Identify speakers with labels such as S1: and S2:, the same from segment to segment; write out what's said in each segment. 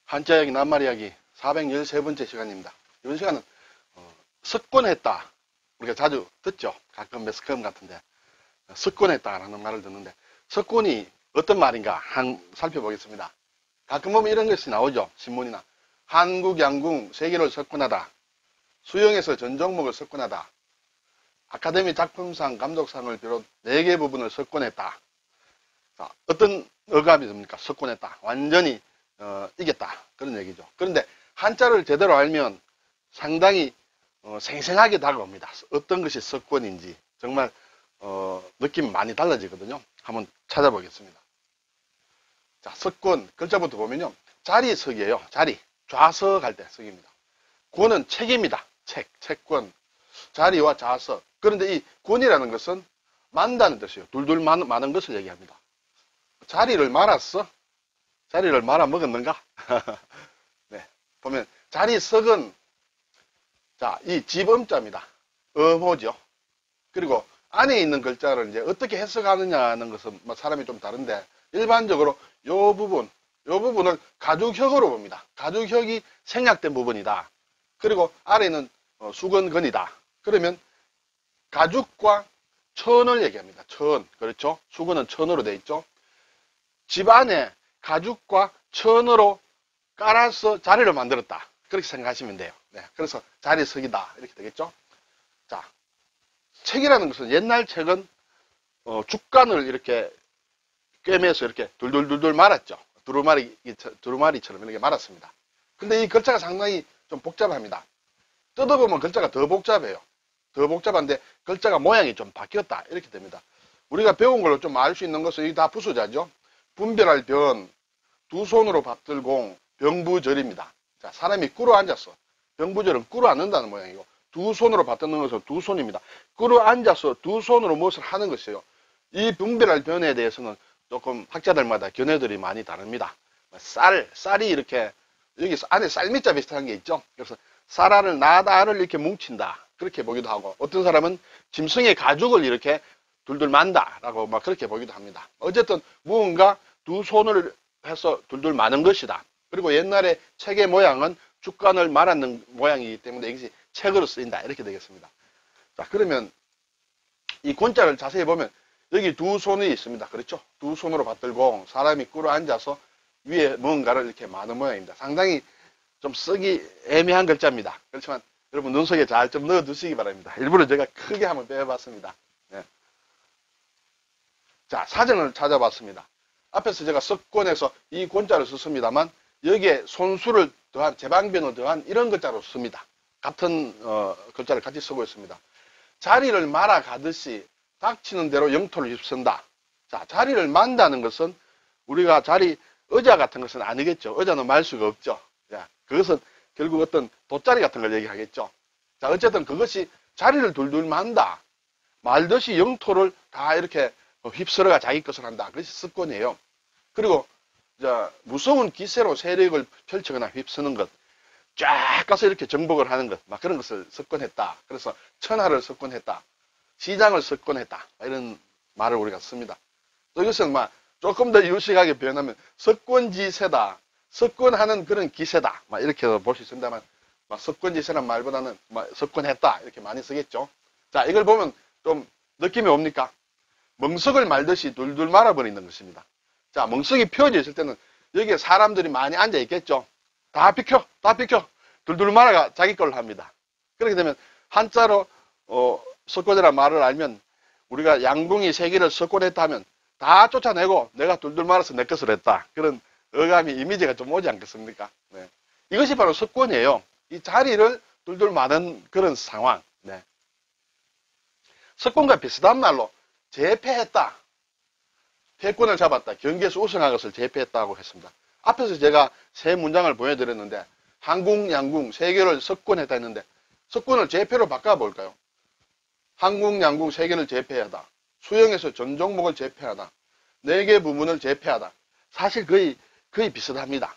S1: 한자 이야기 낱말 이야기 413번째 시간입니다. 이번 시간은 석권했다. 우리가 자주 듣죠. 가끔 매스컴 같은데 석권했다라는 말을 듣는데 석권이 어떤 말인가 살펴보겠습니다. 가끔 보면 이런 것이 나오죠. 신문이나 한국, 양궁, 세계를 석권하다. 수영에서 전 종목을 석권하다. 아카데미 작품상, 감독상을 비롯 4개 부분을 석권했다. 자, 어떤 어감이 됩니까? 석권했다. 완전히 이겼다. 그런 얘기죠. 그런데 한자를 제대로 알면 상당히 생생하게 다가옵니다. 어떤 것이 석권인지 정말 느낌이 많이 달라지거든요. 한번 찾아보겠습니다. 자, 석권 글자부터 보면요. 자리석이에요. 자리. 좌석할 때 석입니다. 권은 책입니다. 책권. 자리와 좌석. 그런데 이 권이라는 것은 만다는 뜻이에요. 둘둘 많은 것을 얘기합니다. 자리를 말았어? 자리를 말아 먹었는가? 네. 보면 자리석은 자, 이 집음자입니다. 어모죠. 그리고 안에 있는 글자를 이제 어떻게 해석하느냐는 것은 사람이 좀 다른데 일반적으로 요 부분을 가죽혁으로 봅니다. 가죽혁이 생략된 부분이다. 그리고 아래는 수건건이다. 그러면 가죽과 천을 얘기합니다. 천. 그렇죠? 수건은 천으로 되어 있죠. 집 안에 가죽과 천으로 깔아서 자리를 만들었다. 그렇게 생각하시면 돼요. 네. 그래서 자리석이다. 이렇게 되겠죠. 자, 책이라는 것은 옛날 책은 죽간을 이렇게 꿰매서 이렇게 둘둘둘둘 말았죠. 두루마리처럼 이렇게 말았습니다. 근데 이 글자가 상당히 좀 복잡합니다. 뜯어보면 글자가 더 복잡해요. 더 복잡한데 글자가 모양이 좀 바뀌었다. 이렇게 됩니다. 우리가 배운 걸로 좀 알 수 있는 것은 이게 다 부수자죠. 분별할 변, 두 손으로 받들공, 병부절입니다. 자, 사람이 꿇어 앉았어. 병부절은 꿇어 앉는다는 모양이고 두 손으로 받드는 것은 두 손입니다. 꿇어 앉아서 두 손으로 무엇을 하는 것이에요. 이 분별할 변에 대해서는 조금 학자들마다 견해들이 많이 다릅니다. 쌀이 이렇게 여기서 안에 쌀밑자 비슷한 게 있죠. 그래서 쌀알을 나다를 이렇게 뭉친다. 그렇게 보기도 하고 어떤 사람은 짐승의 가죽을 이렇게 둘둘 만다라고 막 그렇게 보기도 합니다. 어쨌든 무언가 두 손을 해서 둘둘 마는 것이다. 그리고 옛날에 책의 모양은 죽간을 말았는 모양이기 때문에 이것이 책으로 쓰인다. 이렇게 되겠습니다. 자, 그러면 이 권자를 자세히 보면 여기 두 손이 있습니다. 그렇죠? 두 손으로 받들고 사람이 꿇어 앉아서 위에 뭔가를 이렇게 마는 모양입니다. 상당히 좀 쓰기 애매한 글자입니다. 그렇지만 여러분 눈 속에 잘 좀 넣어 두시기 바랍니다. 일부러 제가 크게 한번 빼봤습니다. 네. 자, 사전을 찾아봤습니다. 앞에서 제가 석권에서 이 권자를 썼습니다만 여기에 손수를 더한 제방변을 더한 이런 글자로 씁니다. 같은 글자를 같이 쓰고 있습니다. 자리를 말아 가듯이 닥치는 대로 영토를 휩쓴다. 자, 자리를 만다는 것은 우리가 의자 같은 것은 아니겠죠. 의자는 말 수가 없죠. 자, 그것은 결국 어떤 돗자리 같은 걸 얘기하겠죠. 자, 어쨌든 그것이 자리를 둘둘 만다. 말듯이 영토를 다 이렇게 휩쓸어가 자기 것을 한다. 그것이 석권이에요. 그리고 무서운 기세로 세력을 펼치거나 휩쓰는 것, 쫙 가서 이렇게 정복을 하는 것, 막 그런 것을 석권했다. 그래서 천하를 석권했다. 시장을 석권했다. 이런 말을 우리가 씁니다. 또 이것은 조금 더 유식하게 표현하면 석권지세다. 석권하는 그런 기세다. 이렇게 볼 수 있습니다만, 석권지세란 말보다는 석권했다. 이렇게 많이 쓰겠죠. 자, 이걸 보면 좀 느낌이 옵니까? 멍석을 말듯이 둘둘 말아버리는 것입니다. 자, 멍석이 펴져 있을 때는 여기에 사람들이 많이 앉아 있겠죠. 다 비켜. 둘둘 말아가 자기 걸로 합니다. 그렇게 되면 한자로 석권이라는 말을 알면 우리가 양궁이 세계를 석권했다 하면 다 쫓아내고 내가 둘둘 말아서 내 것을 했다. 그런 어감이 이미지가 좀 오지 않겠습니까? 네. 이것이 바로 석권이에요. 이 자리를 둘둘 마는 그런 상황. 네. 석권과 비슷한 말로 제패했다. 패권을 잡았다. 경기에서 우승한 것을 제패했다고 했습니다. 앞에서 제가 세 문장을 보여드렸는데 한국, 양궁, 세계를 석권했다 했는데 석권을 제패로 바꿔볼까요? 한국, 양궁, 세계를 제패하다. 수영에서 전 종목을 제패하다. 4개 부문을 제패하다. 사실 거의 비슷합니다.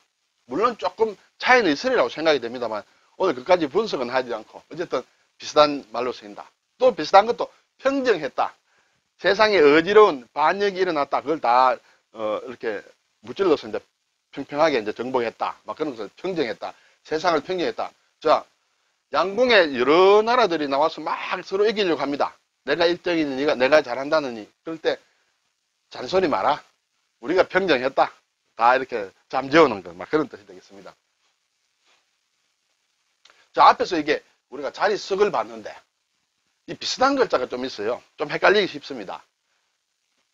S1: 물론 조금 차이는 있으리라고 생각이 됩니다만 오늘 그까지 분석은 하지 않고 어쨌든 비슷한 말로 쓰인다. 또 비슷한 것도 평정했다. 세상에 어지러운 반역이 일어났다. 그걸 다 이렇게 무찔러서 이제 평평하게 이제 정복했다. 막 그런 것을 평정했다. 세상을 평정했다. 자, 양궁에 여러 나라들이 나와서 막 서로 이기려고 합니다. 내가 1등이니 내가 잘한다느니. 그럴 때 잔소리 마라. 우리가 평정했다. 다 이렇게 잠재우는 것. 막 그런 뜻이 되겠습니다. 자, 앞에서 이게 우리가 자리석을 봤는데 이 비슷한 글자가 좀 있어요. 좀 헷갈리기 쉽습니다.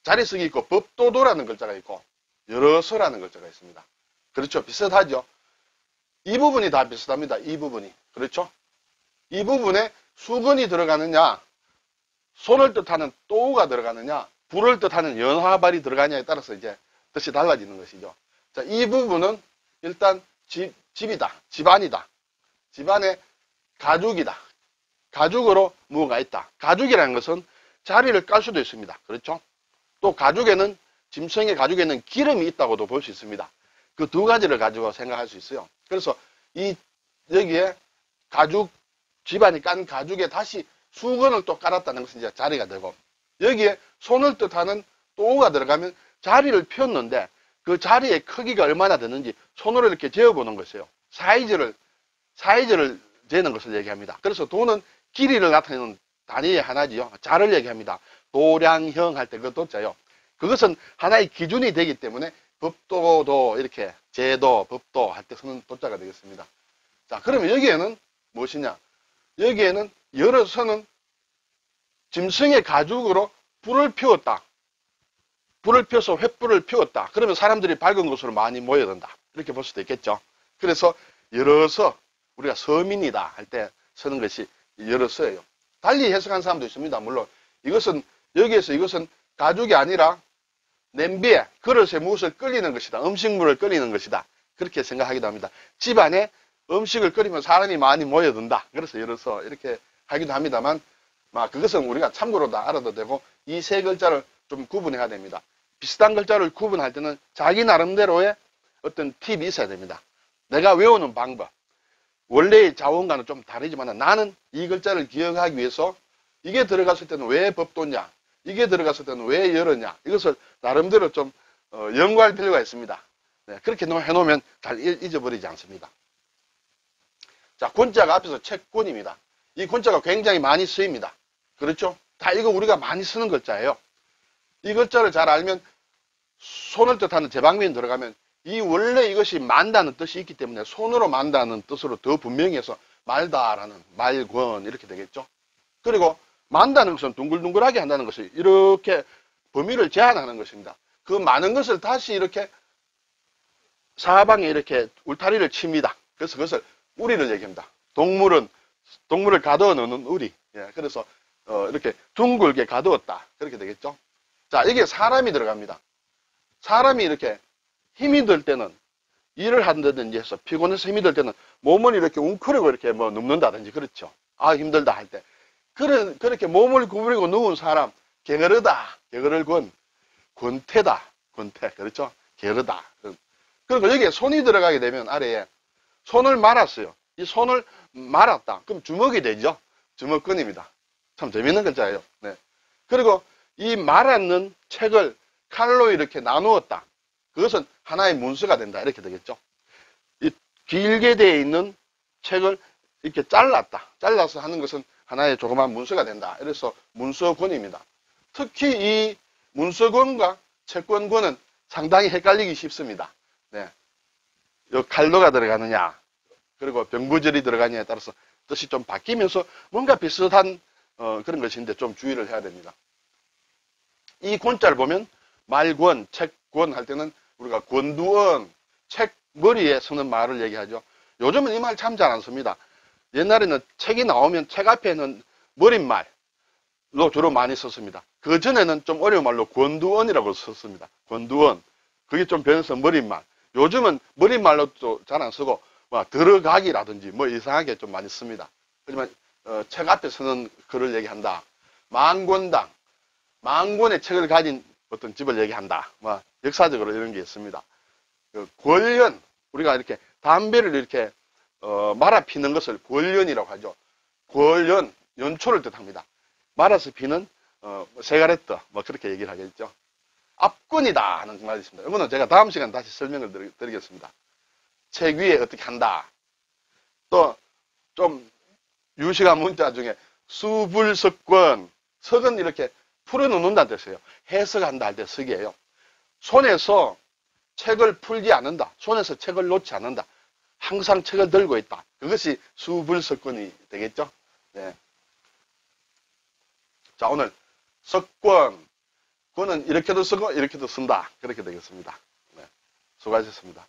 S1: 자리석이 있고 법도도라는 글자가 있고 여러서라는 글자가 있습니다. 그렇죠. 비슷하죠. 이 부분이 다 비슷합니다. 이 부분이. 그렇죠. 이 부분에 수건이 들어가느냐, 손을 뜻하는 또가 들어가느냐, 불을 뜻하는 연화발이 들어가냐에 따라서 이제 뜻이 달라지는 것이죠. 자, 이 부분은 일단 집이다. 집안이다. 집안의 가죽이다. 가죽으로 무엇가 있다. 가죽이라는 것은 자리를 깔 수도 있습니다. 그렇죠? 또 가죽에는, 짐승의 가죽에는 기름이 있다고도 볼 수 있습니다. 그 두 가지를 가지고 생각할 수 있어요. 그래서 여기에 가죽, 집안이 깐 가죽에 다시 수건을 또 깔았다는 것은 이제 자리가 되고, 여기에 손을 뜻하는 또가 들어가면 자리를 폈는데 그 자리의 크기가 얼마나 되는지 손으로 이렇게 재어보는 것이에요. 사이즈를 재는 것을 얘기합니다. 그래서 도는 길이를 나타내는 단위의 하나지요. 자를 얘기합니다. 도량형 할 때 그 도자요. 그것은 하나의 기준이 되기 때문에 법도도 이렇게 제도, 법도 할 때 쓰는 도자가 되겠습니다. 자, 그러면 여기에는 무엇이냐? 여기에는 여러서는 짐승의 가죽으로 불을 피웠다. 불을 피워서 횃불을 피웠다. 그러면 사람들이 밝은 곳으로 많이 모여든다. 이렇게 볼 수도 있겠죠. 그래서 여러서, 우리가 서민이다 할 때 쓰는 것이 여러서예요. 달리 해석한 사람도 있습니다. 물론 여기에서 이것은 가죽이 아니라 냄비에, 그릇에 무엇을 끓이는 것이다. 음식물을 끓이는 것이다. 그렇게 생각하기도 합니다. 집안에 음식을 끓이면 사람이 많이 모여든다. 그래서 여러서 이렇게 하기도 합니다만, 그것은 우리가 참고로 다 알아도 되고, 이 세 글자를 좀 구분해야 됩니다. 비슷한 글자를 구분할 때는 자기 나름대로의 어떤 팁이 있어야 됩니다. 내가 외우는 방법, 원래의 자원과는 좀 다르지만 나는 이 글자를 기억하기 위해서 이게 들어갔을 때는 왜 법도냐, 이게 들어갔을 때는 왜 열었냐, 이것을 나름대로 좀 연구할 필요가 있습니다. 네, 그렇게 해놓으면 잘 잊어버리지 않습니다. 자, 권자가 앞에서 채권입니다. 이 권자가 굉장히 많이 쓰입니다. 그렇죠? 다 이거 우리가 많이 쓰는 글자예요. 이 글자를 잘 알면 손을 뜻하는 제방면이 들어가면 이 원래 이것이 만다는 뜻이 있기 때문에 손으로 만다는 뜻으로 더 분명히 해서 말다라는 말권 이렇게 되겠죠. 그리고 만다는 것은 둥글둥글하게 한다는 것이 이렇게 범위를 제한하는 것입니다. 그 많은 것을 다시 이렇게 사방에 이렇게 울타리를 칩니다. 그래서 그것을 우리를 얘기합니다. 동물을 가두어 놓는 우리. 예, 그래서 이렇게 둥글게 가두었다. 그렇게 되겠죠. 자, 이게 사람이 들어갑니다. 사람이 이렇게 힘이 들 때는 일을 한다든지 해서 피곤해서 힘이 들 때는 몸을 이렇게 웅크리고 이렇게 눕는다든지 그렇죠. 아, 힘들다 할 때. 그렇게 몸을 구부리고 누운 사람, 게으르다, 게으를 권태다, 권태. 그렇죠. 게으르다. 그리고 여기에 손이 들어가게 되면 아래에 손을 말았어요. 이 손을 말았다. 그럼 주먹이 되죠. 주먹근입니다. 참 재밌는 글자예요. 네. 그리고 이 말았는 책을 칼로 이렇게 나누었다. 그것은 하나의 문서가 된다. 이렇게 되겠죠. 이 길게 되어 있는 책을 이렇게 잘랐다. 잘라서 하는 것은 하나의 조그만 문서가 된다. 그래서 문서권입니다. 특히 이 문서권과 채권권은 상당히 헷갈리기 쉽습니다. 네. 요 칼로가 들어가느냐, 그리고 병부절이 들어가느냐에 따라서 뜻이 좀 바뀌면서 뭔가 비슷한 그런 것인데 좀 주의를 해야 됩니다. 이 권자를 보면 말권, 책권 할 때는 우리가 권두언, 책 머리에 쓰는 말을 얘기하죠. 요즘은 이 말 참 잘 안 씁니다. 옛날에는 책이 나오면 책 앞에는 머릿말로 주로 많이 썼습니다. 그 전에는 좀 어려운 말로 권두언이라고 썼습니다. 권두언. 그게 좀 변해서 머릿말. 요즘은 머릿말로도 잘 안 쓰고 들어가기라든지 이상하게 좀 많이 씁니다. 하지만 책 앞에 쓰는 글을 얘기한다. 만권당, 만권의 책을 가진 어떤 집을 얘기한다. 역사적으로 이런 게 있습니다. 권련, 우리가 이렇게 담배를 이렇게 말아 피는 것을 권련이라고 하죠. 권련, 연초를 뜻합니다. 말아서 피는 세가레트, 그렇게 얘기를 하겠죠. 압권이다 하는 말이 있습니다. 이거는 제가 다음 시간 다시 설명을 드리겠습니다. 책 위에 어떻게 한다. 또 좀 유식한 문자 중에 수불석권, 석은 이렇게 풀어놓는다는 뜻이에요. 해석한다 할 때 석이에요. 손에서 책을 풀지 않는다. 손에서 책을 놓지 않는다. 항상 책을 들고 있다. 그것이 수불석권이 되겠죠. 네. 자, 오늘 석권, 권은 이렇게도 쓰고 이렇게도 쓴다. 그렇게 되겠습니다. 네. 수고하셨습니다.